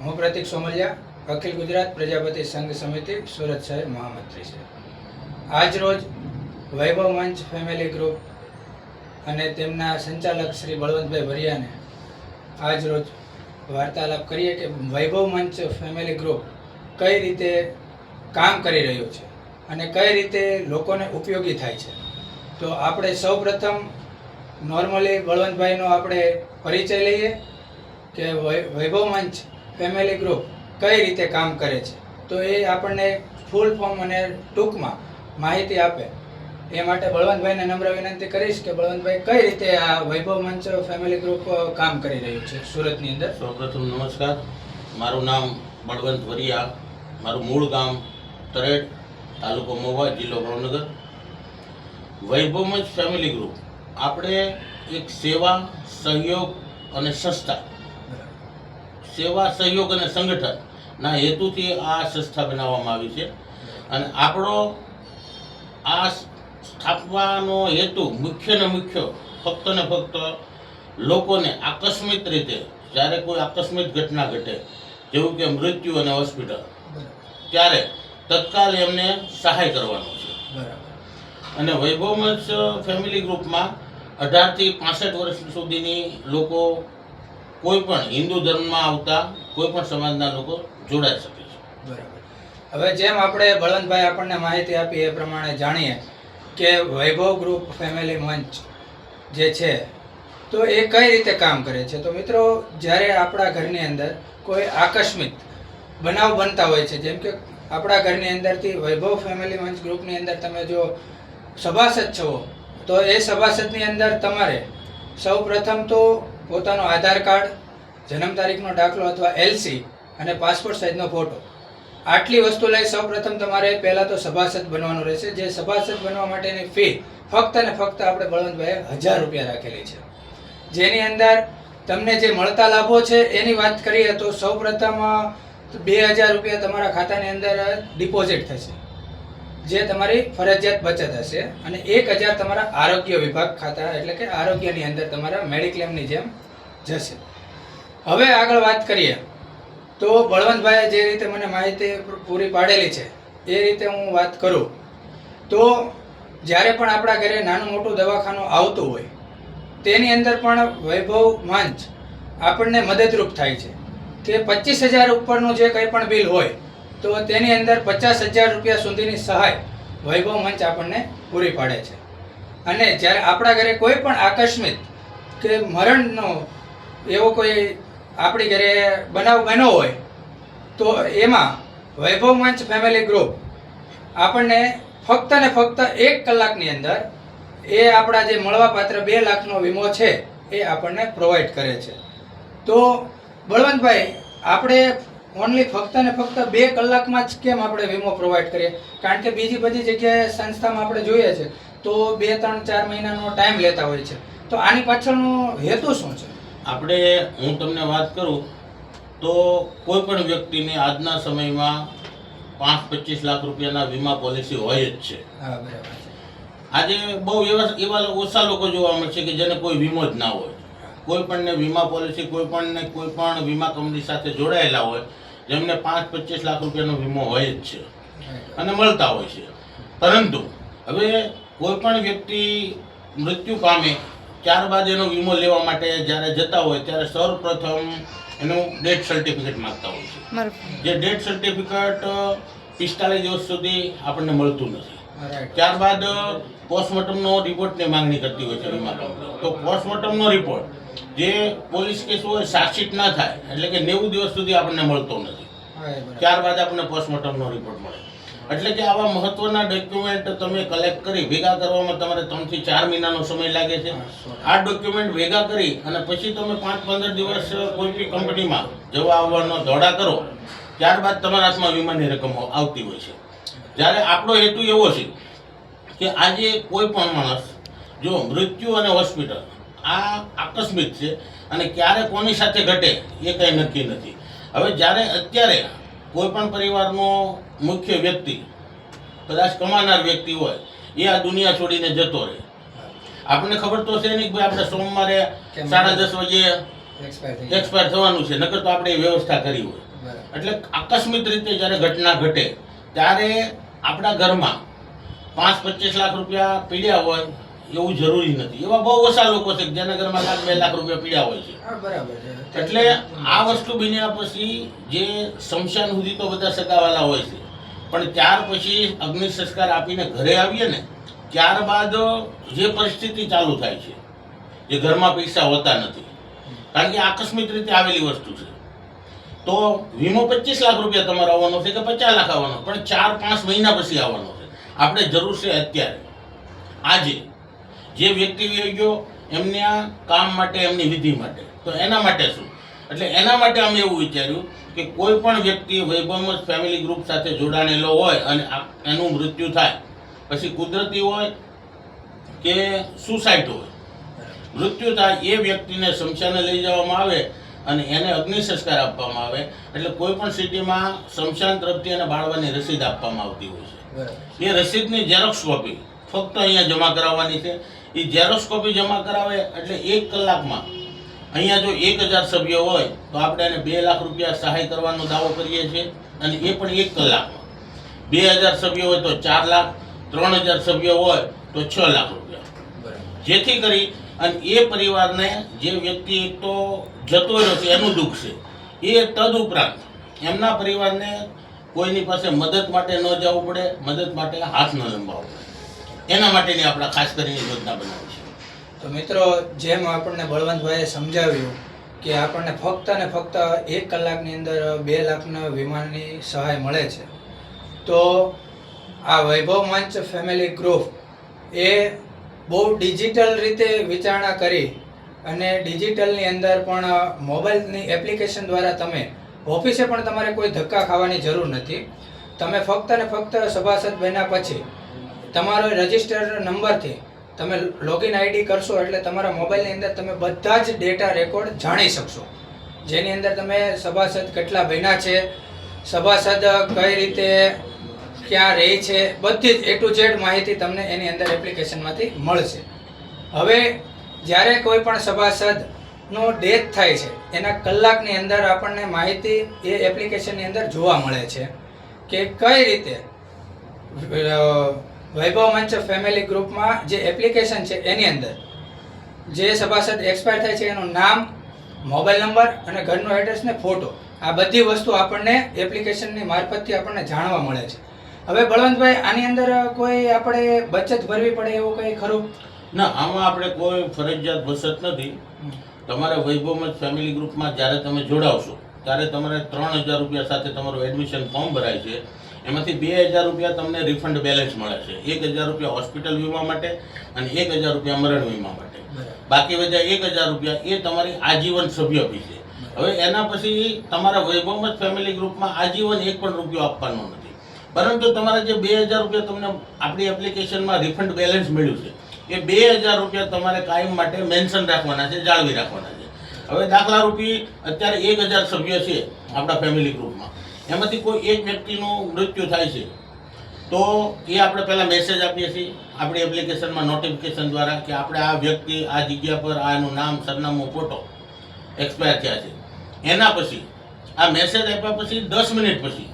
હું પ્રતિક સોમલિયા, અખિલ ગુજરાત પ્રજાપતિ સંઘ સમિતિ સુરત શહેર મહામંત્રી છે. આજ રોજ વૈભવ મંચ ફેમિલી ગ્રુપ અને તેમના સંચાલક શ્રી બળવંતભાઈ ભરિયાને આજ રોજ વાર્તાલાપ કરીએ કે વૈભવ મંચ ફેમિલી ગ્રુપ કઈ રીતે કામ કરી રહ્યું છે અને કઈ રીતે લોકોને ઉપયોગી થાય છે. તો આપણે સૌપ્રથમ નોર્મલી બળવંતભાઈનો આપણે પરિચય લઈએ કે વૈભવ મંચ ફેમિલી ગ્રુપ કઈ રીતે કામ કરે છે. તો એ આપણને ફૂલ ફોર્મ અને ટૂંકમાં માહિતી આપે. એ માટે બળવંતભાઈને નમ્ર વિનંતી કરીશ કે બળવંતભાઈ કઈ રીતે આ વૈભવ મંચ ફેમિલી ગ્રુપ કામ કરી રહ્યું છે સુરતની અંદર. સૌપ્રથમ નમસ્કાર. મારું નામ બળવંત ભરિયા, મારું મૂળ ગામ તરેડ, તાલુકો મહુવા, જિલ્લો ભાવનગર. વૈભવ મંચ ફેમિલી ગ્રુપ આપણે એક સેવા, સહયોગ અને સંસ્થા, સેવા, સહયોગ અને સંગઠનના હેતુથી આ સંસ્થા બનાવવામાં આવી છે. અને આપણો આ સ્થાપવાનો હેતુ મુખ્ય ફક્ત ને ફક્ત લોકોને આકસ્મિક રીતે જ્યારે કોઈ આકસ્મિક ઘટના ઘટે, જેવું કે મૃત્યુ અને હોસ્પિટલ, ત્યારે તત્કાલ એમને સહાય કરવાનો છે. અને વૈભવ મંચ ફેમિલી ગ્રુપમાં 18 થી 65 વર્ષ સુધીની લોકો, કોઈ પણ હિન્દુ ધર્મમાં આવતા કોઈ પણ સમાજના લોકો જોડાઈ શકે છે. બરાબર. હવે જેમ આપણે બળવંતભાઈ આપણને માહિતી આપી એ પ્રમાણે જાણીએ કે વૈભવ ગ્રુપ ફેમિલી મંચ જે છે તો એ કઈ રીતે કામ કરે છે. તો મિત્રો, જ્યારે આપણા ઘરની અંદર કોઈ આકસ્મિક બનાવ બનતા હોય છે, જેમ કે આપણા ઘરની અંદરથી વૈભવ ફેમિલી મંચ ગ્રુપની અંદર તમે જો સભાસદ છો તો એ સભાસદની અંદર તમારે સૌ પ્રથમ તો પોતાનો આધાર કાર્ડ, જન્મ તારીખનો દાખલો અથવા એલસી અને પાસપોર્ટ સાઇઝનો ફોટો, આટલી વસ્તુ લઈ સૌ પ્રથમ તમારે પહેલાં તો સભાસદ બનવાનું રહેશે. જે સભાસદ બનવા માટેની ફી ફક્ત ને ફક્ત આપણે બળવંતભાઈએ 1000 રૂપિયા રાખેલી છે. જેની અંદર તમને જે મળતા લાભો છે એની વાત કરીએ તો સૌ પ્રથમ 2000 રૂપિયા તમારા ખાતાની અંદર ડિપોઝિટ થશે, જે તમારી ફરજિયાત બચત હશે. અને 1000 તમારા આરોગ્ય વિભાગ ખાતા, એટલે કે આરોગ્યની અંદર તમારા મેડિક્લેમની જેમ જશે. હવે આગળ વાત કરીએ તો બળવંતભાઈએ જે રીતે મને માહિતી પૂરી પાડેલી છે એ રીતે હું વાત કરું તો જ્યારે પણ આપણા ઘરે નાનું મોટું દવાખાનું આવતું હોય તેની અંદર પણ વૈભવ મંચ આપણને મદદરૂપ થાય છે કે 25000 ઉપરનું જે કંઈ પણ બિલ હોય તો તેની અંદર 50000 રૂપિયા સુધીની સહાય વૈભવ મંચ આપણને પૂરી પાડે છે. અને જ્યારે આપણા ઘરે કોઈ પણ આકસ્મિક કે મરણનો એવો કોઈ આપણી ઘરે બનાવ બન્યો હોય તો એમાં વૈભવ મંચ ફેમિલી ગ્રુપ આપણને ફક્ત ને ફક્ત 1 કલાકની અંદર એ આપણા જે મળવાપાત્ર 2 લાખનો વીમો છે એ આપણને પ્રોવાઈડ કરે છે. તો બળવંતભાઈ, આપણે ઓનલી ફક્ત ને ફક્ત 2 કલાકમાં જ કેમ આપણે વીમો પ્રોવાઈડ કરીએ? કારણ કે બીજી બધી જગ્યાએ સંસ્થામાં આપણે જોઈએ છે તો 2, 3, 4 મહિનાનો ટાઈમ લેતા હોય છે. તો આની પાછળનો હેતુ શું છે? આપણે, હું તમને વાત કરું તો કોઈ પણ વ્યક્તિને આજના સમયમાં 5-25 લાખ રૂપિયાના વીમા પોલિસી હોય જ છે. હા, બરાબર છે. આજે બહુ એવા ઓછા લોકો જોવા મળશે કે જેને કોઈ વીમો જ ના હોય. કોઈ પણને વીમા પોલિસી, કોઈ પણ વીમા કંપની સાથે જોડાયેલા હોય જેમને 5-25 લાખ રૂપિયાનો વીમો હોય જ છે અને મળતા હોય છે. પરંતુ હવે કોઈ પણ વ્યક્તિ મૃત્યુ પામે ત્યારબાદ એનો વીમો લેવા માટે જ્યારે જતા હોય ત્યારે સૌપ્રથમ એનું ડેથ સર્ટિફિકેટ માંગતા હોય છે. જે ડેથ સર્ટિફિકેટ 45 દિવસ સુધી આપણને મળતું નથી. ત્યારબાદ પોસ્ટમોર્ટમનો રિપોર્ટની માંગણી કરતી હોય છે વીમા કંપની. તો પોસ્ટમોર્ટમનો રિપોર્ટ જે પોલીસ કેસ હોય ચાર્જશીટ ના થાય એટલે કે 90 દિવસ સુધી આપણને મળતો નથી. ત્યારબાદ આપણને પોસ્ટમોર્ટમનો રિપોર્ટ મળે. એટલે કે આવા મહત્વના ડોક્યુમેન્ટ તમે કલેક્ટ કરી ભેગા કરવામાં તમારે 3 થી 4 મહિનાનો સમય લાગે છે. આ ડોક્યુમેન્ટ ભેગા કરી અને પછી તમે 5-15 દિવસ કોઈ બી કંપનીમાં જવા આવવાનો દોડા કરો, ત્યારબાદ તમારા હાથમાં વીમાની રકમ આવતી હોય છે. જ્યારે આપણો હેતુ એવો છે કે આજે કોઈ પણ માણસ જો મૃત્યુ અને હોસ્પિટલ આ આકસ્મિક છે અને ક્યારે કોની સાથે ઘટે એ કંઈ નક્કી નથી. હવે જ્યારે અત્યારે કોઈ પણ પરિવારનો મુખ્ય વ્યક્તિ, કદાચ કમાનાર વ્યક્તિ હોય, એ આ દુનિયા છોડીને જતો રહે, આપણને ખબર તો છે નહીં કે ભાઈ આપણે સોમવારે 10:30 વાગે એક્સપાયર થવાનું છે, નકર તો આપણે એ વ્યવસ્થા કરી હોય. બરાબર. એટલે આકસ્મિક રીતે જ્યારે ઘટના ઘટે ત્યારે આપણા ઘરમાં 5-25 લાખ રૂપિયા પીડ્યા હોય એવું જરૂરી નથી. એવા બહુ ઓછા લોકો છે કે જેના ઘરમાં 1-2 લાખ રૂપિયા પીડ્યા હોય છે. હા, બરાબર છે. એટલે આ વસ્તુ બન્યા પછી જે શમશાન સુધી તો બધા સગાવાલા હોય છે, પણ ત્યાર પછી અગ્નિ સંસ્કાર આપીને ઘરે આવીએ ને ત્યારબાદ જે પરિસ્થિતિ ચાલુ થાય છે, જે ઘરમાં પૈસા હોતા નથી, કારણ કે આકસ્મિક રીતે આવેલી વસ્તુ છે. તો વીમો 25 લાખ રૂપિયા તમારો આવવાનો છે કે 50 લાખ આવવાનો, પણ 4-5 મહિના પછી આવવાનો છે. આપણે જરૂર છે અત્યારે આજે જે વ્યક્તિ વહી ગયો એમના કામ માટે, એમની વિધિ માટે, તો એના માટે શું? એટલે એના માટે અમે એવું વિચાર્યું કે કોઈ પણ વ્યક્તિ વૈભવમત ફેમિલી ગ્રુપ સાથે જોડાણેલો હોય અને એનું મૃત્યુ થાય, પછી કુદરતી હોય કે સુસાઇડ હોય, મૃત્યુ થાય એ વ્યક્તિને શમશાને લઈ જવામાં આવે અને એને અગ્નિ સંસ્કાર આપવામાં આવે. એટલે કોઈ પણ સિટીમાં શમશાન તરફથી એને બાળવાની રસીદ આપવામાં આવતી હોય છે. બરાબર. એ રસીદની ઝેરોક્સ કોપી ફક્ત અહીંયા જમા કરાવવાની છે. એ ઝેરોક્સ કોપી જમા કરાવે એટલે 1 કલાકમાં અહીંયા જો 1000 સભ્યો હોય તો આપણે એને 2 લાખ રૂપિયા સહાય કરવાનો દાવો કરીએ છીએ, અને એ પણ 1 કલાકમાં. 2000 સભ્યો હોય તો 4 લાખ, 3000 સભ્યો હોય તો 6 લાખ રૂપિયા. બરાબર. જેથી કરી અને એ પરિવારને જે વ્યક્તિ એક તો જતો રહ્યો છે એનું દુઃખ છે, એ તદુપરાંત એમના પરિવારને કોઈની પાસે મદદ માટે ન જવું પડે, મદદ માટે હાથ ન લંબાવવો પડે. એના માટેની આપણે ખાસ કરીને યોજના બનાવી છે. તો મિત્રો, જેમ આપણને બળવંતભાઈએ સમજાવ્યું કે આપણને ફક્ત ને ફક્ત 1 કલાકની અંદર 2 લાખના વીમાની સહાય મળે છે, તો આ વૈભવ મંચ ફેમિલી ગ્રુપ એ બહુ ડિજિટલ રીતે વિચારણા કરી અને ડિજિટલની અંદર પણ મોબાઈલની એપ્લિકેશન દ્વારા તમે ઓફિસે પણ તમારે કોઈ ધક્કા ખાવાની જરૂર નથી. તમે ફક્ત ને ફક્ત સભાસદ બન્યા પછી તમારો રજિસ્ટર નંબરથી તમે લોગિન આઈડી કરશો એટલે તમારા મોબાઈલની અંદર તમે બધા જ ડેટા રેકોર્ડ જાણી શકશો, જેની અંદર તમે સભાસદ કેટલા બન્યા છે, સભાસદ કઈ રીતે ક્યાં રહે છે, બધી જ A to Z માહિતી તમને એની અંદર એપ્લિકેશનમાંથી મળશે. હવે જ્યારે કોઈ પણ સભાસદનો ડેથ થાય છે એના કલાકની અંદર આપણને માહિતી એ એપ્લિકેશનની અંદર જોવા મળે છે કે કઈ રીતે વૈભવ મંચ ફેમિલી ગ્રુપમાં જે એપ્લિકેશન છે એની અંદર જે સભાસદ એક્સપાયર થાય છે એનું નામ, મોબાઈલ નંબર અને ઘરનો એડ્રેસ ને ફોટો, આ બધી વસ્તુ આપણને એપ્લિકેશનની મારફતથી આપણને જાણવા મળે છે. હવે બળવંતભાઈ, આની અંદર કોઈ આપણે બચત ભરવી પડે એવું કંઈ ખરું? ના, આમાં આપણે કોઈ ફરજિયાત બચત નથી. તમારે વૈભવમત ફેમિલી ગ્રુપમાં જ્યારે તમે જોડાવશો ત્યારે તમારે 3000 રૂપિયા સાથે તમારું એડમિશન ફોર્મ ભરાય છે. એમાંથી 2000 રૂપિયા તમને રિફંડ બેલેન્સ મળે છે. 1000 રૂપિયા હોસ્પિટલ વીમા માટે અને 1000 રૂપિયા મરણ વીમા માટે. બાકી વધ્યા 1000 રૂપિયા એ તમારી આજીવન સભ્ય ફી છે. હવે એના પછી તમારા વૈભવમત ફેમિલી ગ્રુપમાં આજીવન 1 પણ રૂપિયો આપવાનો નથી, પરંતુ તમારા જે 2000 રૂપિયા તમને આપણી એપ્લિકેશનમાં રિફંડ બેલેન્સ મળ્યું છે એ 2000 રૂપિયા તમારે કાયમ માટે મેન્શન રાખવાના છે, જાળવી રાખવાના છે. હવે દાખલા રૂપી અત્યારે 1000 સભ્ય છે આપણા ફેમિલી ગ્રુપમાં, એમાંથી કોઈ એક વ્યક્તિનું મૃત્યુ થાય છે તો એ આપણે પહેલાં મેસેજ આપીએ છીએ આપણી એપ્લિકેશનમાં નોટિફિકેશન દ્વારા કે આપણે આ વ્યક્તિ આ જગ્યા પર આ એનું નામ, સરનામું, ફોટો એક્સપાયર થયા છે. એના પછી આ મેસેજ આપ્યા પછી 10 મિનિટ પછી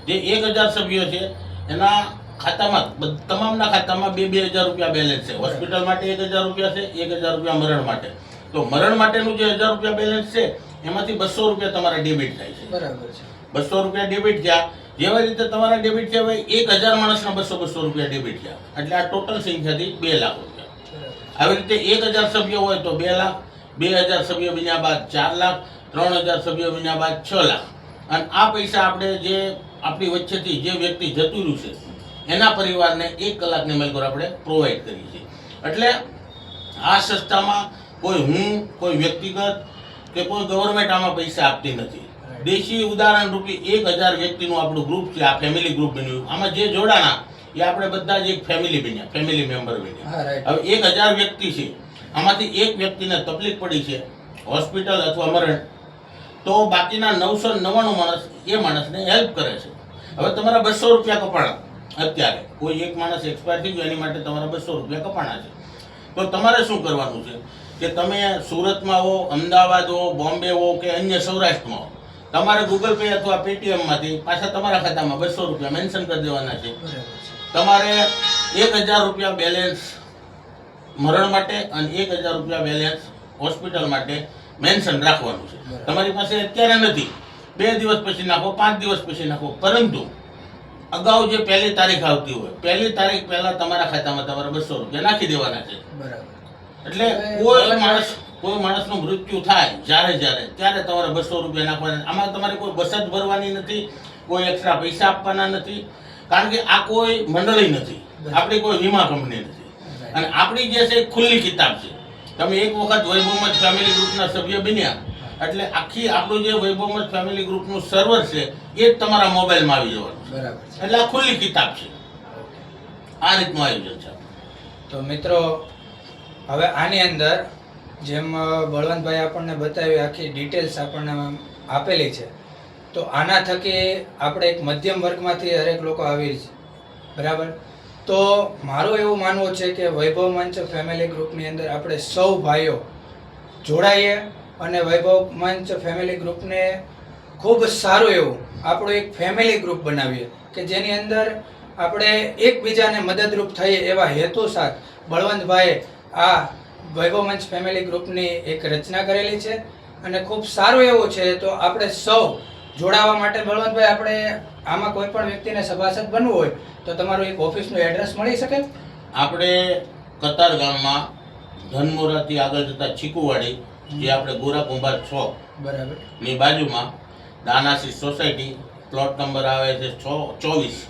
જે 1000 સભ્યો છે એના ખાતામાં, તમામના ખાતામાં 2000 રૂપિયા બેલેન્સ છે. હોસ્પિટલ માટે 1000 રૂપિયા છે, 1000 રૂપિયા મરણ માટે. તો મરણ માટેનું જે 1000 રૂપિયા બેલેન્સ છે એમાંથી 200 રૂપિયા તમારા ડેબિટ થાય છે. બરાબર છે. 200 રૂપિયા ડેબિટ થયા. જેવી રીતે તમારા ડેબિટ થયા હોય 1000 માણસના 200 રૂપિયા ડેબિટ થયા, એટલે આ ટોટલ સંખ્યાથી 2 લાખ રૂપિયા. આવી રીતે 1000 સભ્યો હોય તો 2 લાખ, 2000 સભ્યો બન્યા બાદ 4 લાખ, 3000 સભ્યો બન્યા બાદ 6 લાખ. અને આ પૈસા આપણે જે આપણી વચ્ચેથી જે વ્યક્તિ જતું રહ્યું છે એના પરિવારને 1 કલાકની મેલકોર આપણે પ્રોવાઈડ કરીએ છીએ. એટલે આ સંસ્થામાં કોઈ વ્યક્તિગત કે કોઈ ગવર્મેન્ટ આમાં પૈસા આપતી નથી. દેશી ઉદાહરણ રૂપી 1000 વ્યક્તિનું આપણું ગ્રુપ છે, આ ફેમિલી ગ્રુપ બન્યું. આમાં જે જોડાણા એ આપણે બધા જ એક ફેમિલી બન્યા, ફેમિલી મેમ્બર બન્યા. હવે 1000 વ્યક્તિ છે, આમાંથી એક વ્યક્તિને તકલીફ પડી છે, હોસ્પિટલ અથવા મરણ, તો બાકીના 999 માણસ એ માણસને હેલ્પ કરે છે. હવે તમારા 200 રૂપિયા કપાણા, અત્યારે કોઈ એક માણસ એક્સપાયર થઈ ગયો એની માટે તમારા 200 રૂપિયા કપાણા છે. તો તમારે શું કરવાનું છે કે તમે સુરતમાં હો, અમદાવાદ હો, બોમ્બે હો કે અન્ય સૌરાષ્ટ્રમાં હો, તમારે ગૂગલ પે અથવા પેટીએમમાંથી પાછા તમારા ખાતામાં 200 રૂપિયા મેન્શન કરી દેવાના છે. બરાબર છે. તમારે 1000 રૂપિયા બેલેન્સ મરણ માટે અને 1000 રૂપિયા બેલેન્સ હોસ્પિટલ માટે મેન્શન રાખવાનું છે. બરાબર. તમારી પાસે અત્યારે નથી, 2 દિવસ પછી નાખો, 5 દિવસ પછી નાખો, પરંતુ અગાઉ જે પહેલી તારીખ આવતી હોય, પહેલી તારીખ પહેલા તમારા ખાતામાં તમારે 200 રૂપિયા નાખી દેવાના છે. બરાબર. એટલે કોઈ માણસનું મૃત્યુ થાય જ્યારે ત્યારે તમારે 200 રૂપિયા નાખવાના. આમાં તમારે કોઈ બચત ભરવાની નથી, કોઈ એક્સ્ટ્રા પૈસા આપવાના નથી, કારણ કે આ કોઈ મંડળી નથી, આપણી કોઈ વીમા કંપની નથી, અને આપણી જે છે એ ખુલ્લી કિતાબ છે. તમે એક વખત વૈભવમત ફેમિલી ગ્રુપના સભ્ય બન્યા એટલે આખી આપણું જે વૈભવમત ફેમિલી ગ્રુપનું સર્વર છે એ જ તમારા મોબાઈલમાં આવી જવાનું છે. બરાબર છે. એટલે આ ખુલ્લી કિતાબ છે. આ રીતનું આયોજન છે. તો મિત્રો હવે આની અંદર જેમ બળવંતભાઈ આપણને બતાવી આખી ડિટેલ્સ આપણને આપેલી છે, તો આના થકી આપણે એક મધ્યમ વર્ગમાંથી હરેક લોકો આવી છે, બરાબર. તો મારું એવું માનવું છે કે વૈભવ મંચ ફેમિલી ગ્રુપની અંદર આપણે સૌ ભાઈઓ જોડાઈએ અને વૈભવ મંચ ફેમિલી ગ્રુપને ખૂબ સારું એવું આપણું એક ફેમિલી ગ્રુપ બનાવીએ કે જેની અંદર આપણે એકબીજાને મદદરૂપ થઈએ એવા હેતુ સાથ બળવંતભાઈએ આ વૈભવ મંચ ફેમિલી ગ્રુપની એક રચના કરેલી છે અને ખૂબ સારું એવું છે. તો આપણે સૌ જોડાવા માટે બળવંતભાઈ આપણે આમાં કોઈ પણ વ્યક્તિને સભાસદ બનવું હોય તો તમારું એક ઓફિસનું એડ્રેસ મળી શકે? આપણે કતાર ગામમાં ધનમોરાથી આગળ જતા ચીકુવાડી, જે આપણે ગોરા કુંભાર ચોક બરાબર ની બાજુમાં દાનાશી સોસાયટી, પ્લોટ નંબર આવે છે 24,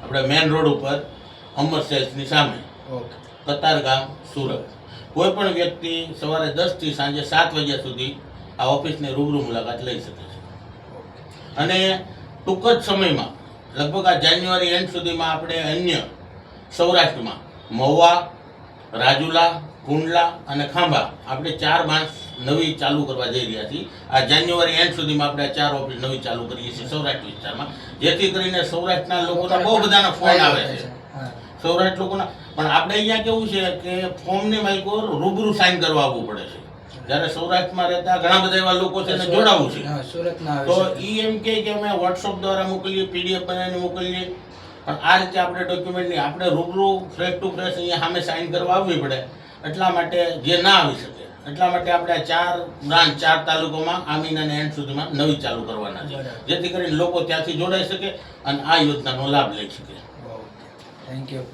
આપણે મેન રોડ ઉપર અમર સેલ્સની સામે, ઓકે. કતાર ગામ, સુરત. કોઈ પણ વ્યક્તિ સવારે 10 થી સાંજે 7 વાગ્યા સુધી આ ઓફિસની રૂબરૂ મુલાકાત લઈ શકે છે. અને ટૂંક જ સમયમાં લગભગ આ જાન્યુઆરી એન્ડ સુધીમાં આપણે અન્ય સૌરાષ્ટ્રમાં મહુવા, રાજુલા, કુંડલા અને ખાંભા આપણે 4 બ્રાન્ચ નવી ચાલુ કરવા જઈ રહ્યા છીએ. આ જાન્યુઆરી એન્ડ સુધીમાં આપણે 4 ઓફિસ નવી ચાલુ કરીએ છીએ સૌરાષ્ટ્ર વિસ્તારમાં, જેથી કરીને સૌરાષ્ટ્રના લોકોના બહુ બધાના ફોન આવે છે. હા. સૌરાષ્ટ્ર લોકોના પણ આપણે અહીંયા કેવું છે કે ફોર્મની માલિકો રૂબરૂ સાઇન કરવા આવવું પડે છે. જ્યારે સૌરાષ્ટ્રમાં રહેતા ઘણા બધા એવા લોકો છે એને જોડાવવું છે. હા, સુરતના તો આવે છે. ઈ એમ કે અમે વોટ્સઅપ દ્વારા મોકલીએ, પીડીએફ બનાવીને મોકલીએ, પણ આ રીતે આપણે ડોક્યુમેન્ટ નહીં, આપણે રૂબરૂ ફ્રેશ ટુ ફ્રેશ અહીંયા સામે સાઇન કરવા આવવી પડે. એટલા માટે જે ના આવી શકે એટલા માટે આપણે આ 4 બ્રાન્ચ 4 તાલુકામાં આ મહિનાના એન્ડ સુધીમાં નવી ચાલુ કરવાના છે, જેથી કરીને લોકો ત્યાંથી જોડાઈ શકે અને આ યોજનાનો લાભ લઈ શકે. Okay, thank you.